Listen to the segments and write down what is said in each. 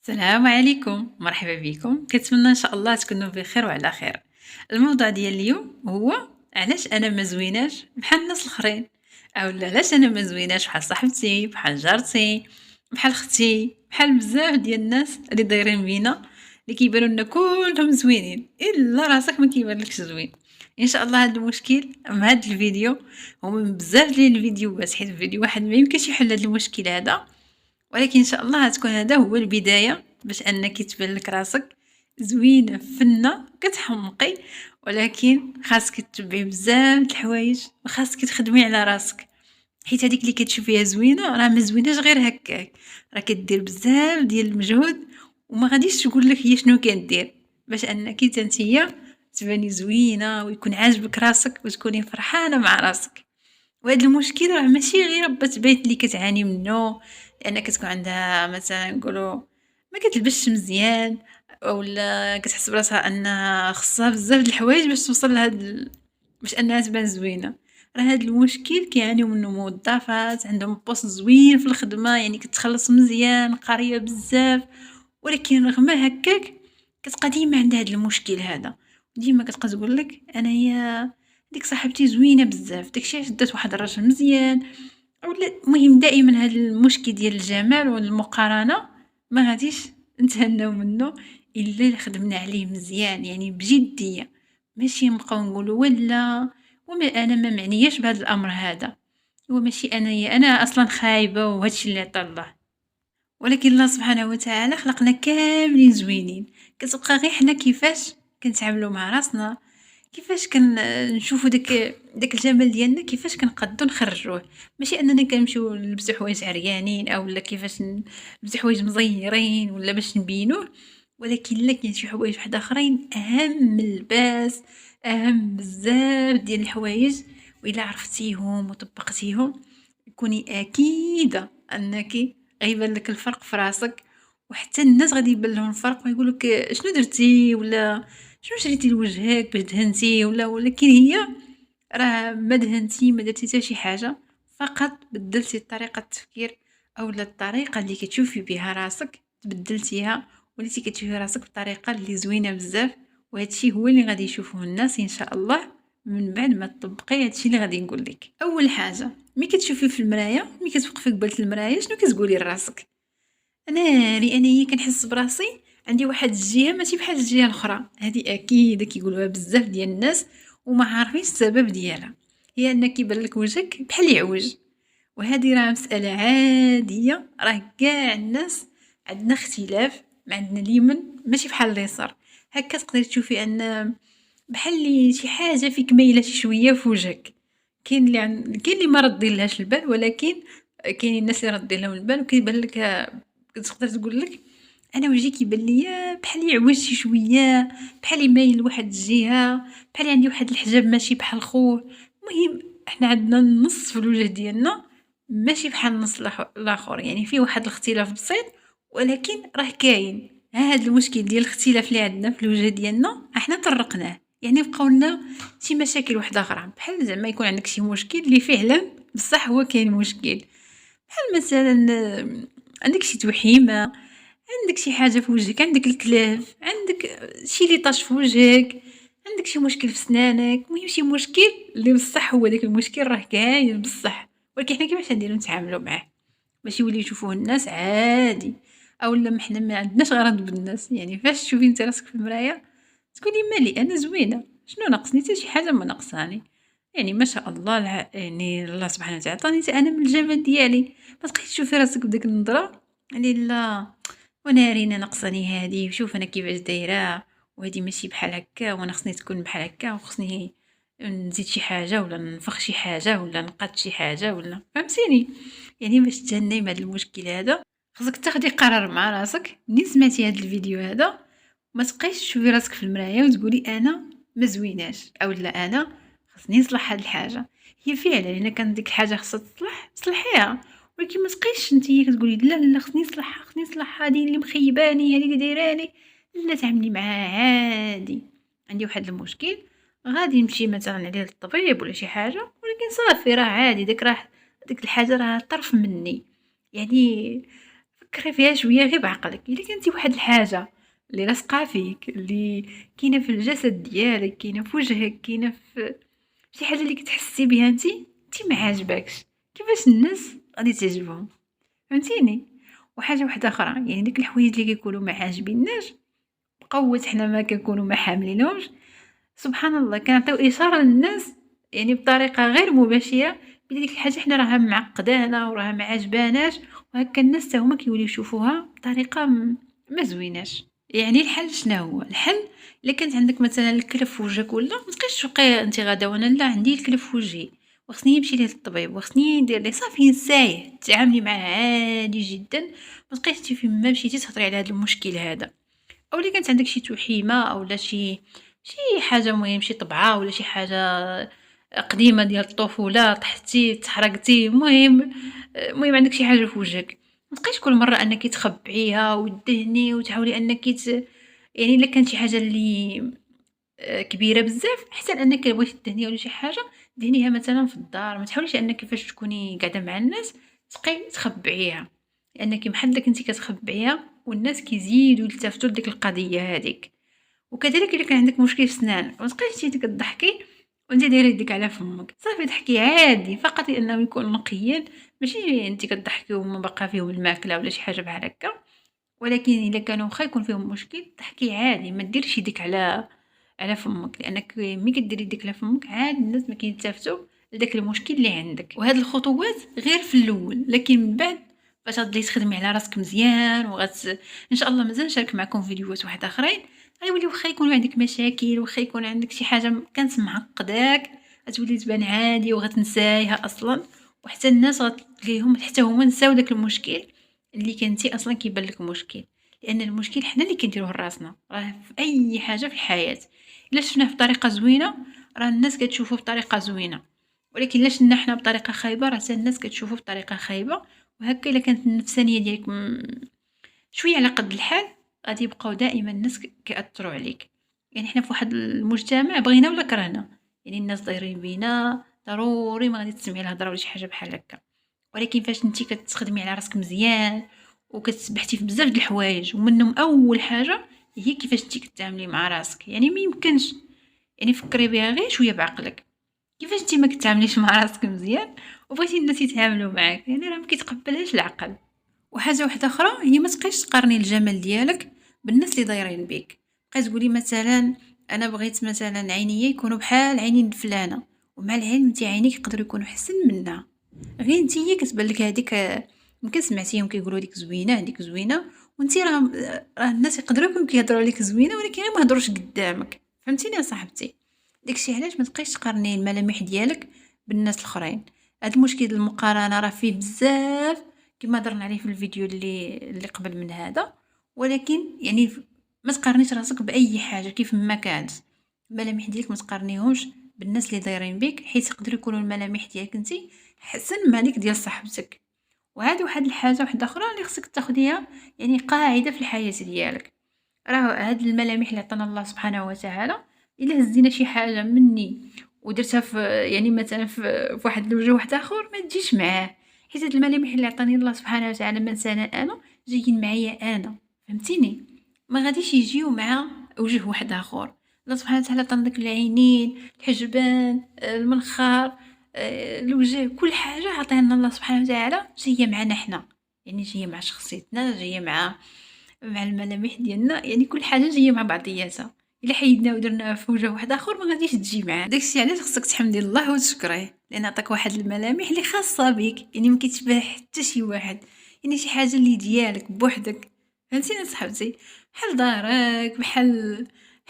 السلام عليكم، مرحبا بكم. كنتمنى ان شاء الله تكونوا بخير وعلى خير. الموضوع ديال اليوم هو علاش انا ما زويناش بحال الناس الاخرين، او علاش انا ما زويناش بحال صاحبتي، بحال جارتي، بحال اختي، بحال بزاف ديال الناس اللي دايرين بينا، اللي كيبانوا لنا كلهم زوينين الا راسك ما كيبان لكش زوين. ان شاء الله هذا المشكل مع هذا الفيديو هو من بزاف ديال الفيديوهات، حيت فيديو واحد ما يمكنش يحل هذا المشكل هذا، ولكن إن شاء الله غتكون هذا هو البداية باش أنك تبان لك راسك زوينة فنة كتحمقي. ولكن خاصك تتبعي بزاف د الحوايج وخاصك تخدمي على راسك، حيت هذيك اللي كتشوفيها زوينة راه ما زويناش غير هكاك، راه كدير بزاف ديال المجهود وما غاديش تقول لك هي شنو كدير باش انك نتيا تباني زوينة ويكون عاجبك راسك وتكوني فرحانة مع راسك. وهاد المشكل راه ماشي غير ربة بيت اللي كتعاني منه، لان كتكون عندها مثلا نقولوا ما كتلبسش مزيان، اولا كتحس براسها انها خصها بزاف د الحوايج باش توصل باش انها تبان زوينه. راه هاد المشكل كيعانيو منه موظفات عندهم بوست زوين في الخدمه، يعني كتخلص مزيان قاريه بزاف، ولكن رغم هكاك كتبقى ديما عندها هاد المشكل هذا، ديما كتبقى تقول لك انايا ديك صاحبتي زوينه بزاف، داكشي علاش دات واحد الراجل مزيان. اولا المهم دائما هذا المشكل ديال الجمال والمقارنه ما غاديش نتهناو منه الا خدمنا عليه مزيان، يعني بجديه، ماشي نبقاو نقولوا ولا وما انا ما معنياش بهذا الامر هذا، هو ماشي انايا انا اصلا خايبه وهادشي اللي عطا الله. ولكن الله سبحانه وتعالى خلقنا كاملين زوينين، كتبقى غير حنا كيفاش كنتعاملوا مع راسنا، كيفاش نشوفوا داك الجمال ديالنا، كيفاش كنقدو نخرجوه. ماشي اننا كنمشيو نلبسو حوايج عريانين اولا كيفاش نلبسو حوايج مزيرين ولا باش نبينوه، ولكن لا كاين شي حوايج واحد اخرين اهم من اللباس، اهم بزاف ديال الحوايج، والا عرفتيهم وطبقتيهم كوني اكيده انك غيبان لك الفرق في راسك، وحتى الناس غادي يبان لهم الفرق ويقول لك شنو درتي ولا شنو شريتي لوجهك باش دهنتي ولا. ولكن هي راه ما دهنتي ما درتي حتى شي حاجه، فقط بدلتي طريقه التفكير اولا الطريقه اللي كتشوفي بها راسك تبدلتيها، وليتي كتشوفي راسك بطريقه اللي زوينه بزاف. وهادشي هو اللي غادي يشوفوه الناس ان شاء الله من بعد ما تطبقي هادشي اللي غادي نقول لك. اول حاجه ملي كتشوفي في المرايه، ملي كتوقفي قبالة المرايه شنو كتقولي لراسك؟ انايا كنحس براسي عندي واحد الجهه ماشي بحال الجهه الاخرى، هذه اكيد كيقولوها بزاف ديال الناس وما عارفين السبب ديالها، هي انك كيبان لك وجهك بحال يعوج. وهذه راه مساله عاديه، راه كاع الناس عندنا اختلاف، ما عندنا اليمين ماشي بحال اليسار. هكا تقدري تشوفي ان بحال لي شي حاجه فيك مايله شي شويه في وجهك. كاين اللي ما ردي لهاش البال، ولكن كاينين الناس اللي ردي لهم البال وكيبان لك، تقدر تقول لك انا وجهي كيبان ليا بحال يعوج شي شويه، بحال يميل لواحد الجهه، بحال عندي واحد الحجاب ماشي بحال خوه. المهم احنا عندنا النص في الوجه ديالنا ماشي بحال النص الاخر، يعني فيه واحد الاختلاف بسيط، ولكن راه كاين هذا المشكل ديال الاختلاف اللي عندنا في الوجه ديالنا احنا طرقناه، يعني بقاو لنا شي مشاكل واحده اخرى، بحال زعما يكون عندك شي مشكل اللي فعلا بصح هو كاين مشكل، بحال مثلا عندك شي توحيمه، عندك شي حاجه في وجهك، عندك الكلاف، عندك شي ليطاش في وجهك، عندك شي مشكل في سنانك، المهم شي مشكل اللي بصح هو داك المشكل راه كاين بصح، ولكن حنا كيفاش نديرو نتعاملوا معاه باش يولي يشوفوه الناس عادي، اولا ما حنا ما عندناش غرض بالناس. يعني فاش تشوفي انت راسك في المرايه تقولي مالي انا زوينه، شنو ناقصني؟ حتى شي حاجه ما ناقصاني، يعني ما شاء الله يعني الله سبحانه وتعالى عطاني انا من الجمال ديالي. ما تبقيش تشوفي راسك بديك النظره اللي لا وانا رينا ناقصاني هادي، وشوف انا كيفاش دايره، وهادي ماشي بحال هكا، وانا خصني تكون بحال هكا، وخصني نزيد شي حاجه ولا ننفخ شي حاجه ولا نقاد شي حاجه ولا فهمتيني. يعني باش تهني من هذا المشكل هذا خصك تاخدي قرار مع راسك منين سمعتي هذا الفيديو هذا، ما تبقايش تشوفي راسك في المرايه وتقولي انا ما زويناش اولا انا خصني نصلح هذه الحاجه. هي فعلا الا كان ديك الحاجه خصها تصلح صلحيها، ولكن ما تبقيش نتيا كتقولي لا لا خصني نصلحها خصني نصلحها، هذه اللي مخيباني هذه اللي دايراني. لا تعاملي معاها عادي، عندي واحد المشكل غادي نمشي مثلا عليه للطبيب ولا شي حاجه، ولكن صافي راه عادي، ديك الحاجه راه طرف مني، يعني فكري فيها شويه غير بعقلك. الا كانتي واحد الحاجه اللي لاصقه فيك، اللي كاينه في الجسد ديالك، كاينه في وجهك، كاينه في شي حاجه اللي كتحسي بها انت ما عاجباكش، كيفاش الناس غادي تعجبهم؟ فهمتيني؟ وحاجه واحده اخرى، يعني ديك الحوايج اللي كيكونوا ما عاجبيناش بقوه حنا ما كنكونوا ما حاملينهمش، سبحان الله كنعطيو اشاره للناس يعني بطريقه غير مباشره بلي ديك الحاجه حنا راها معقدانا وراها ما عجباناش، وهكا الناس حتى هما كيوليو يشوفوها بطريقه ما زويناش. يعني الحل شنو هو الحل؟ الا كانت عندك مثلا الكلف في وجهك ولا ما تبقايش تبقى انت غادا وانا لا عندي الكلف في وجهي وخصني نمشي للطبيب وخصني ندير لي صافي نسايه تعاملي معاه عادي جدا، ما تبقايش انت فين ما مشيتي تهضري على هذا المشكل هذا. او اللي كانت عندك شي توحيمه اولا شي حاجه مهم، شي طبعه ولا شي حاجه قديمه ديال الطفوله طحتي تحرقتي، المهم عندك شي حاجه في وجهك، ما تبقايش كل مره انك تخبعيها وتدهني وتحاولي انك يعني الا كانت شي حاجه اللي كبيره بزاف احسن انك بغيتي تدهنيها ولا شي حاجه دهنيها مثلا في الدار، ما تحاوليش انك كيفاش تكوني قاعده مع الناس تبقاي تخبعيها، لانك محلك انت كتخبعيها والناس كيزيدوا يلتفتوا لديك القضيه هذيك. وكذلك الا كان عندك مشكل في سنان ما تبقايش انت كضحكي وانت دايره يديك على فمك، صافي ضحكي عادي فقط لانه يكون نقيا، ماشي انت كضحكي وما بقى فيهم الماكله ولا شي حاجه بحال هكا. ولكن الا كانوا واخا يكون فيهم مشكل ضحكي عادي، ما ديرش يديك على فمك، لانك ملي كديري يديك على فمك عاد الناس ما كيلتفتوا لداك المشكل اللي عندك. وهاد الخطوات غير في الاول، لكن من بعد فاش غتبداي تخدمي على راسك مزيان ان شاء الله مازال نشارك معكم فيديوهات واحد اخرين غيولي واخا يكون عندك مشاكل واخا يكون عندك شي حاجه كانت معقداك غتولي تبان عادي وغتنسايها اصلا، وحتى الناس غتلقيهم حتى هما نساو داك المشكل اللي كنتي اصلا كيبان لك مشكل. لان المشكل حنا اللي كنديروه لراسنا، راه في اي حاجه في الحياه الا شفناه بطريقه زوينه راه الناس كتشوفوه بطريقه زوينه، ولكن الا شفنا حنا بطريقه خايبه راه حتى الناس كتشوفوه بطريقه خايبه. وهكا الا كانت النفسانيه ديالك شويه على قد الحال غادي يبقاو دائما الناس كيأثروا عليك. يعني حنا في واحد المجتمع بغينا ولا كرهنا، يعني الناس دايرين بينا ضروري ما غادي تسمعي الهضره ولا شي حاجه بحال هكا. ولكن فاش نتي كتخدمي على راسك مزيان وكتسبحتي في بزاف د الحوايج ومنهم اول حاجه هي كيفاش نتي كتعاملي مع راسك، يعني ما يمكنش يعني فكري بها غير شويه بعقلك، كيفاش نتي ما كتعامليش مع راسك مزيان وبغيتي الناس يتعاملوا معاك، يعني راه ما كيتقبلهاش العقل. وحاجه واحده اخرى هي ما تبقايش تقارني الجمال ديالك بالناس اللي دايرين بك، بقاي تقولي مثلا انا بغيت مثلا عينيا يكونوا بحال عينين فلانه، ومع العلم انت عينيك يقدروا يكونوا احسن منها، غير انت هي كتبان لك هذيك يمكن سمعتيهم كيقولوا لك زوينه هذيك زوينه، وانت راه الناس يقدروا يكونوا كيهضروا عليك زوينه ولكن ما هضروش قدامك. فهمتيني يا صاحبتي؟ داكشي علاش ما تبقايش تقارني الملامح ديالك بالناس الاخرين. هذا المشكل المقارنه راه فيه بزاف كما درنا عليه في الفيديو اللي قبل من هذا، ولكن يعني ما تقارنيش راسك باي حاجه كيف ما كانت. الملامح ديالك ما تقارنيهمش بالناس اللي دايرين بك، حيت يقدروا يكونوا الملامح ديالك انت حسن ما ديك ديال صاحبتك. وهذه واحد الحاجه واحده اخرى اللي خصك تاخديها يعني قاعده في الحياه ديالك، راه هاد الملامح اللي عطانا الله سبحانه وتعالى الا هزينا شي حاجه مني ودرتها في يعني مثلا في واحد الوجه واحد اخر ما تجيش معاه، حيت هاد الملامح اللي عطاني الله سبحانه وتعالى مثلا انا جايين معايا انا. فهمتيني؟ ما غاديش يجيو مع وجه واحد اخر. الله سبحانه وتعالى عطانا داك العينين الحجبان المنخار الوجه كل حاجه عطانا الله سبحانه وتعالى جايه معنا حنا، يعني جايه مع شخصيتنا جايه مع الملامح ديالنا، يعني كل حاجه جايه مع بعضياتها. الا حيدنا ودرنا في وجه واحد اخر ما غاديش تجي معاه. داكشي علاش خصك تحمدي الله وتشكريه لان عطاك واحد الملامح اللي خاصه بك، يعني ما كيتشبه حتى شي واحد، يعني شي حاجه اللي ديالك بوحدك. فهمتيني صاحبتي؟ بحال دارك بحال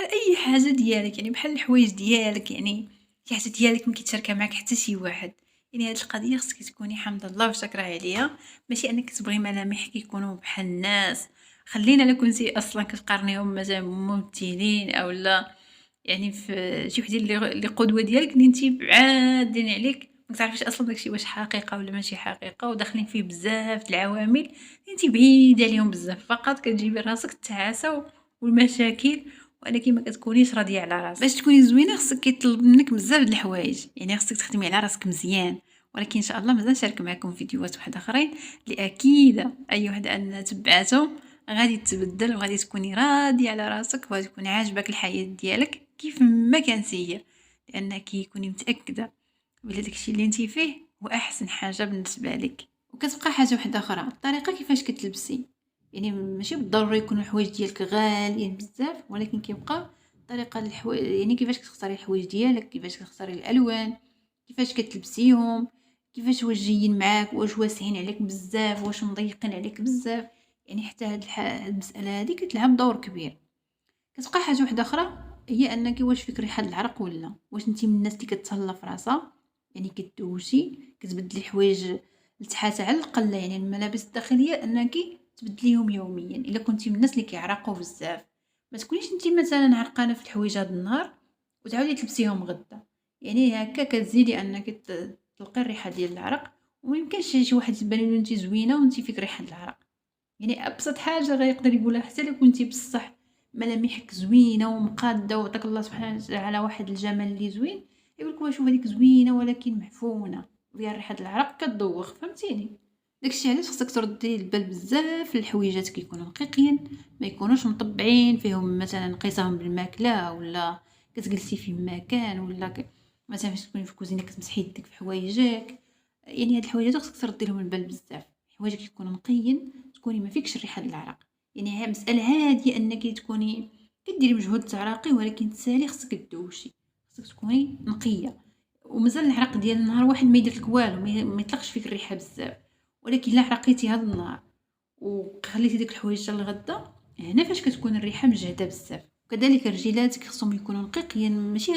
اي حاجه ديالك، يعني بحال الحوايج ديالك، يعني شي حاجه ديالك ما كيتشاركها معك حتى شي واحد. يعني هاد القضيه خصك تكوني حامده الله وشاكره عليها، ماشي انك تبغي ملامحك يكونوا بحال الناس. خلينا الا كنتي اصلا كتقارنيهم مثلا ممثلين او لا يعني في شي وحدين اللي قدوه ديالك اللي انت بعادين عليك ما تعرفيش اصلا داكشي واش حقيقه ولا ماشي حقيقه، وداخلين فيه بزاف د العوامل اللي انت بعيده عليهم بزاف، فقط كتجيبي راسك التعاسه والمشاكل، ولكن ما كتكونيش راضيه على راسك. باش تكوني زوينه خصك كيطلب منك بزاف د الحوايج، يعني خصك تخدمي على راسك مزيان ولكن ان شاء الله مازال نشارك معكم فيديوهات واحده اخرين اللي اكيد اي وحده ان تبعاتهم غادي تبدل وغادي تكوني راضيه على راسك وغادي تكون عاجبك الحياه ديالك كيف ما كانت هي، لانك كوني متاكده بلي داكشي اللي انتي فيه هو احسن حاجه بالنسبه لك. وكتبقى حاجه واحده اخرى، الطريقه كيفاش كتلبسي، يعني ماشي بالضروري يكونوا الحوايج ديالك غاليين بزاف، ولكن كيبقى طريقه يعني كيفاش كتختاري الحوايج ديالك، كيفاش كتختاري الالوان، كيفاش كتلبسيهم، كيفاش واش جايين معاك، واش واسعين عليك بزاف، واش مضيقين عليك بزاف. يعني حتى هاد المساله هذه كتلعب دور كبير. كتبقى حاجه واحده اخرى هي انك واش فيك ريحه العرق ولا واش انت من الناس اللي كتهلا في راسها، يعني كدوشي كتبدلي حوايج لتحت على الاقل، يعني الملابس الداخليه انك تبدليهم يوميا. الا كنتي من الناس اللي كيعرقوا بزاف ما تكونيش انت مثلا عرقانه في الحوايج هذا النهار وتعاودي تلبسيهم غدا، يعني هكا كتزيدي انك تلقي الريحه ديال العرق. وما يمكنش شي واحد تبان له انت زوينه وانت فيك ريحه العرق. يعني ابسط حاجه غيقدر يقولها حتى لو كنتي بصح ملامحك زوينه ومقاده وعطاك الله سبحانه وتعالى واحد الجمال اللي زوين، يقولك واش هذيك زوينه ولكن محفونه وفيها ريحه العرق كتدوخ، فهمتيني؟ داكشي علاش خصك تردي البال بزاف الحويجات كيكونوا نقيقين، ما يكونوش مطبعين فيهم مثلا قيسهم بالماكله ولا كتجلسي في مكان ولا مثلا فاش تكوني في الكوزينه كتمسحي يدك في حوايجك. يعني هاد الحوايجات خصك تردي لهم البال بزاف، حوايجك يكونوا نقيين تكوني ما فيكش ريحه العرق. يعني مساله هاديه انك تكوني كديري مجهود تعرقي ولكن تسالي خصك تدوشي، خصك تكوني نقيه. ومازال العرق ديال النهار واحد ما يدير لك والو، ما يطلقش فيك الريحه بزاف. ولكن الا عرقيتي هذا النهار وخليتي ديك الحوايج حتى لغدا، هنا فاش كتكون الريحه مجهده بزاف. وكذلك الرجيلات خصهم يكونوا نقيقين، ماشي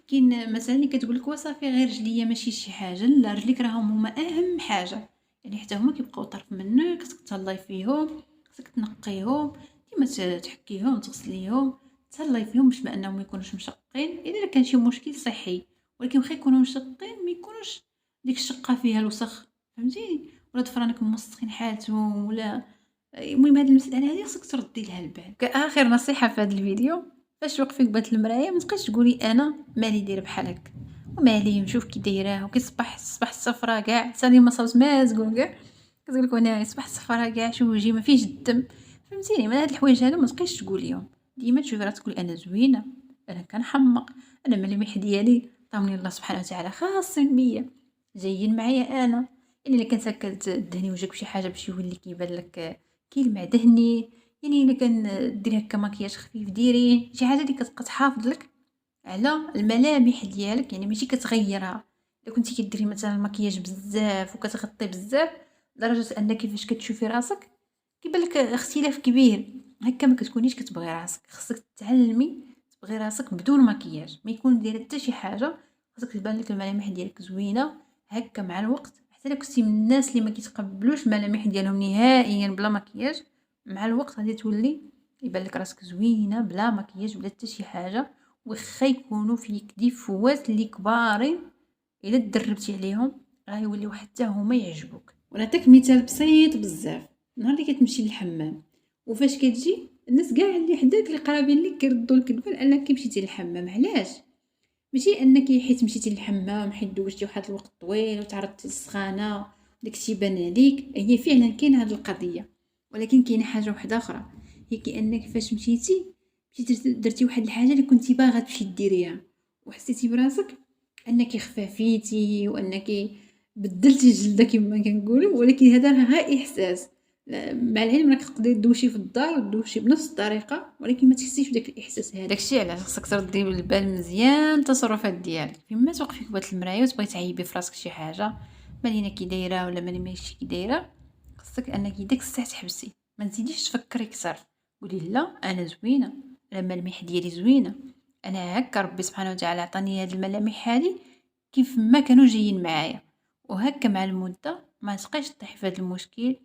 كاين مثلا اللي كتقول لك وصافي غير رجليا ماشي شي حاجه، لا رجليك راهم هما اهم حاجه. يعني حتى هما كيبقاو طرف منك، خصك تهلاي فيهم، خصك تنقيهم ديما، تحكيهم تغسليهم تهلاي فيهم باش ما انهم ما يكونوش مشقين الا كان شي مشكل صحي. ولكن واخا يكونوا مشقين ما يكونوش ديك الشقه فيها الوسخ، فهمتيني؟ ولا ضفرانك موسخين حالتهم ولا. المهم هاد المساله هادي خصك تردي لها البال. كاخر نصيحه في هذا الفيديو، فاش توقفي قبال المرايه ما تبقيش تقولي انا مالي دايره بحال هكا ومالي نشوف كي دايره وكيصبح الصفرة كاع سالي ما صوت ما تقول كاع كتقول لك انا يصبح الصفرة كاع شوف وجهي ما فيهش الدم، فهمتيني؟ من هاد الحوايج هادو ما تبقيش تقوليهم، ديما تشوفي راسك تقولي انا زوينه، انا كنحمق، انا ملامح ديالي طامني الله سبحانه وتعالى خاصين بيا، جايين معايا انا. يعني الا كنت هكا تدهني وجهك بشي حاجه باش يولي كيبان لك كيلمع دهني، يعني الا كان ديري هكا مكياج خفيف ديري شي حاجه اللي كتبقى تحافظ لك على الملامح ديالك، يعني ماشي كتغيرها. الا كنتي كديري مثلا المكياج بزاف وكتغطي بزاف لدرجه انك فاش كتشوفي راسك كيبان لك اختلاف كبير، هكا ما كتكونيش كتبغي راسك. خصك تتعلمي تبغي راسك بدون مكياج، ما يكون دايره حتى شي حاجه، خصك تبان لك الملامح ديالك زوينه هكا مع الوقت. حتى الا كنتي من الناس اللي ما كيتقبلوش الملامح ديالهم نهائيا بلا مكياج، مع الوقت غادي تولي يبان لك راسك زوينه بلا مكياج بلا حتى شي حاجه. واخا يكونوا فيك ديفوات اللي كبارين الا تدربتي عليهم غيوليو حتى هما يعجبوك. ونعطيك مثال بسيط بزاف. نهار اللي كتمشي للحمام وفاش كتجي الناس كاع اللي حداك اللي قرابين لك كيردوا لك البال انك مشيتي للحمام، علاش؟ ماشي انك حيت مشيتي للحمام حيت دوزتي واحد الوقت طويل وتعرضتي للسخانه داكشي بان عليك، هي فعلا كاين هاد القضيه، ولكن كاينه حاجه واحده اخرى، هي كانك فاش مشيتي درتي واحد الحاجه اللي كنتي باغا تمشي ديريها وحسيتي براسك انك خفافيتي وانك بدلتي جلده كما كنقولوا، ولكن هذا راه غير احساس. مع العلم راك تقدري تدوشي في الدار وتدوشي بنفس الطريقه ولكن ما تحسيش بداك الاحساس هذا. داكشي علاش خصك تردي بالبال مزيان التصرفات ديالك فيما توقفي قبال المرايه وتبغي تعيبي في راسك شي حاجه مالينا كي دايره ولا مالي ماشي كي دايره. خصك انك ديك الساعه تحبسي، ما تزيديش تفكري كثر، قولي لا انا زوينه، انا الملامح ديالي زوينه، انا هكا ربي سبحانه وتعالى عطاني هاد الملامح هادي كيف ما كانوا جايين معايا. وهكا مع المده ما تبقايش تطيحي في هذا المشكل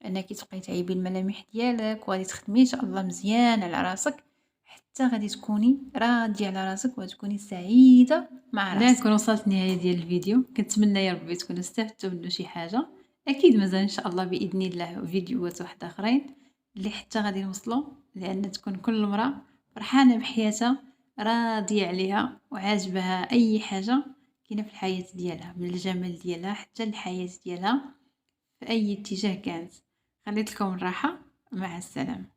انك تبقاي تعيبي الملامح ديالك، وغادي تخدمي ان شاء الله مزيان على راسك حتى غادي تكوني راضيه على راسك وتكوني سعيده مع راسك. نكون وصلت النهايه ديال الفيديو، كنتمنى يا ربي تكونوا استفدتوا منه شي حاجه. اكيد مازال ان شاء الله باذن الله فيديوهات واحده اخرين اللي حتى غادي نوصلوا لان تكون كل امراه فرحانه بحياتها راضيه عليها وعاجبها اي حاجه كاينة في الحياة ديالها، من الجمال ديالها حتى الحياة ديالها في أي اتجاه كانت. خليت لكم الراحة، مع السلامة.